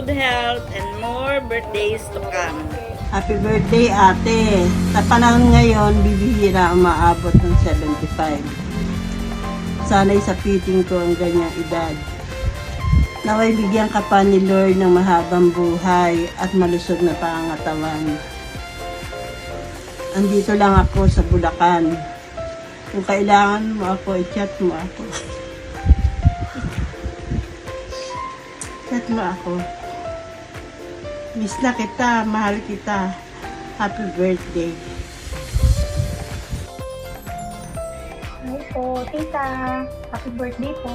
good health, and more birthdays to come. Happy birthday, ate. Sa panahon ngayon, bibihira umaabot ng 75. Sana'y sapitin ko ang ganyang edad. Naway bigyan ka pa ni Lord ng mahabang buhay at malusog na pangangatawan. Andito lang ako sa Bulacan. Kung kailangan mo ako, i-chat mo ako. Chat mo ako. Miss na kita, mahal kita. Happy birthday. Hi po, tita. Happy birthday po.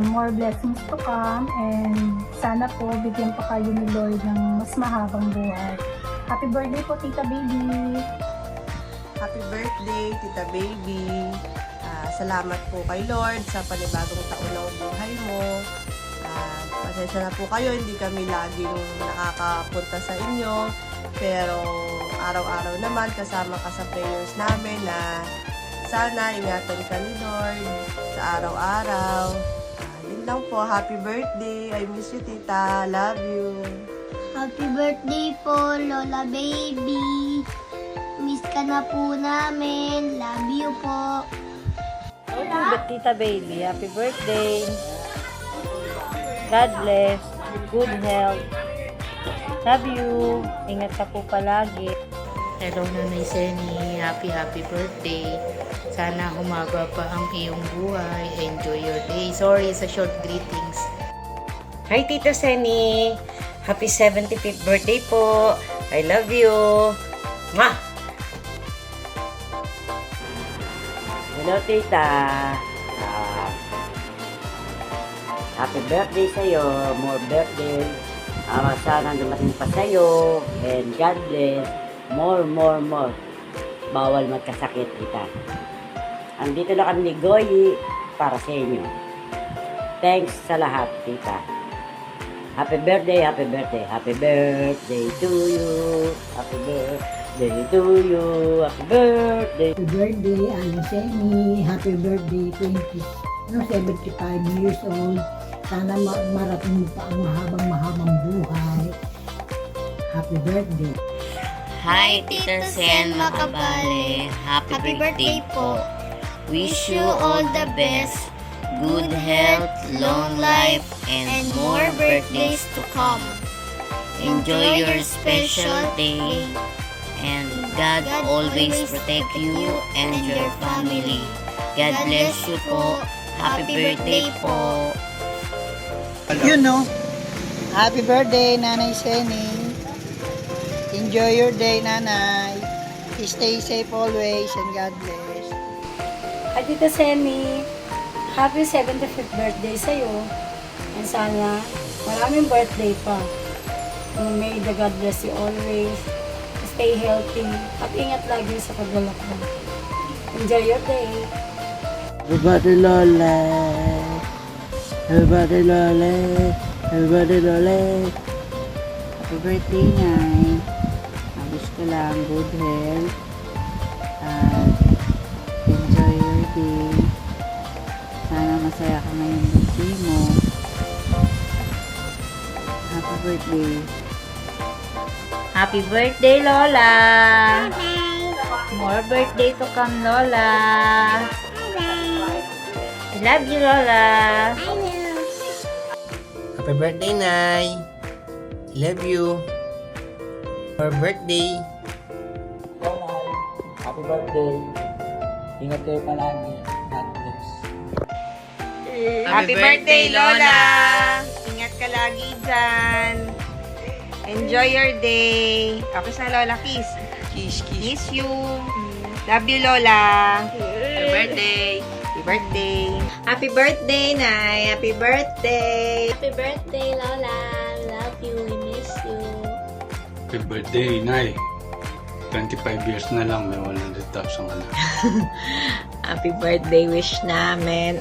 More blessings to come and sana po bigyan pa kayo ni Lord ng mas mahabang buhay. Happy birthday po, tita baby. Happy birthday, Tita Baby. Salamat po kay Lord sa panibagong taon ng buhay mo. Pasensya na po kayo, hindi kami laging nakakapunta sa inyo. Pero araw-araw naman kasama ka sa prayers namin na sana ingatan ka ni Lord sa araw-araw. Yun lang po, happy birthday. I miss you, Tita. Love you. Happy birthday po, Lola Baby. Miss ka na po namin. Love you po. Tita Baby, happy birthday. God bless. Good health. Love you. Ingat ka po palagi. Hello, Nanay Seni. Happy birthday. Sana humaba pa ang iyong buhay. Enjoy your day. Sorry sa short greetings. Hi, Tita Seni. Happy 75th birthday po. I love you. Mwah! Hello, Tita. Happy birthday sa'yo. More birthday. Sana dumating pa sa'yo. And God bless. More. Bawal magkasakit, Tita. Andito lang kami ni Goyi para sa inyo. Thanks sa lahat, Tita. Happy birthday to you. Happy birthday to you. Happy birthday. Happy birthday, Alaseni. Happy birthday, 75 years old. Sana marating mo pa ang mahabang buhay. Happy birthday. Hi, Tita Sen Makabale. Happy birthday po. Wish you all the best. Good health, long life, and more birthdays to come. Enjoy your special day. And God always protect you and your family. God bless you po. Happy birthday po. You know, happy birthday, Nanay Seni. Enjoy your day, Nanay. Stay safe always and God bless. Hi, tita Semi. Happy 75th birthday sa'yo. And sana maraming birthday pa. And may the God bless you always. Stay healthy. At ingat lagi sa paglalakad. Enjoy your day. Everybody Lola. Everybody Lola. Everybody Lola. Happy birthday, Nay. Wish ko lang good health. Enjoy your day. Sana masaya ka ngayong birthday mo. Happy birthday. Happy birthday, Lola. More birthday to come, Lola. I love you, Lola. Happy birthday, Nay. Love you. For birthday. Happy birthday. Ingat kayo palagi. God bless. Happy birthday, Lola! Ingat ka lagi dyan. Enjoy your day. Okay sa Lola, kiss. Kiss. Miss you. Love you, Lola. Happy birthday. Happy birthday. Happy birthday, Nay. Happy birthday. Happy birthday, Lola. Love you. We miss you. Happy birthday, Nay. 25 years na lang, may 100,000 na. Happy birthday wish namin.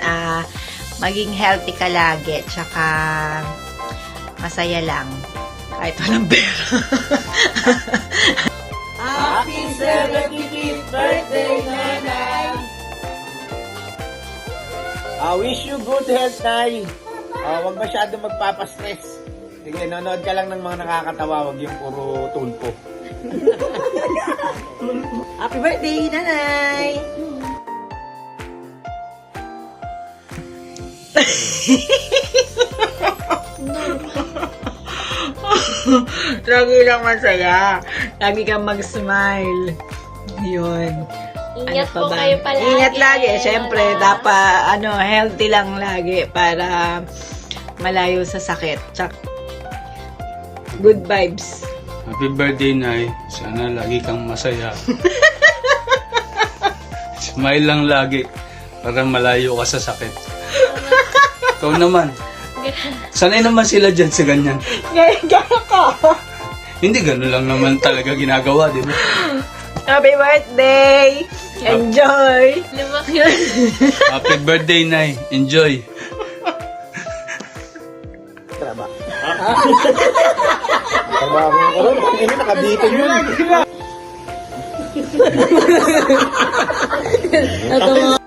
Maging healthy ka lagi. Tsaka masaya lang. Kahit walang pera. Happy 75th birthday, Nanay. Wish you good health, Nay. Huwag masyado magpapastress. Sige, nanonood ka lang ng mga nakakatawa, wag yung puro tulpo. Happy birthday, nanay! Lagi lang masaya. Lagi kang mag-smile. Yun. Ingat Ano pa po ba? kayo palagi. Ingat lagi. Siyempre, Lola. dapat healthy lang lagi para malayo sa sakit. Tsak, good vibes. Happy birthday, Nay. Sana lagi kang masaya. Smile lang lagi para malayo ka sa sakit. Ikaw naman. Sanay naman sila dyan sa ganyan. Gano'n ka. Hindi, gano'n lang naman talaga ginagawa, di ba? Happy birthday! Enjoy! Happy birthday, Nay. Enjoy. Trabaho ko rin. Ano, nakabitin yun. Ito mga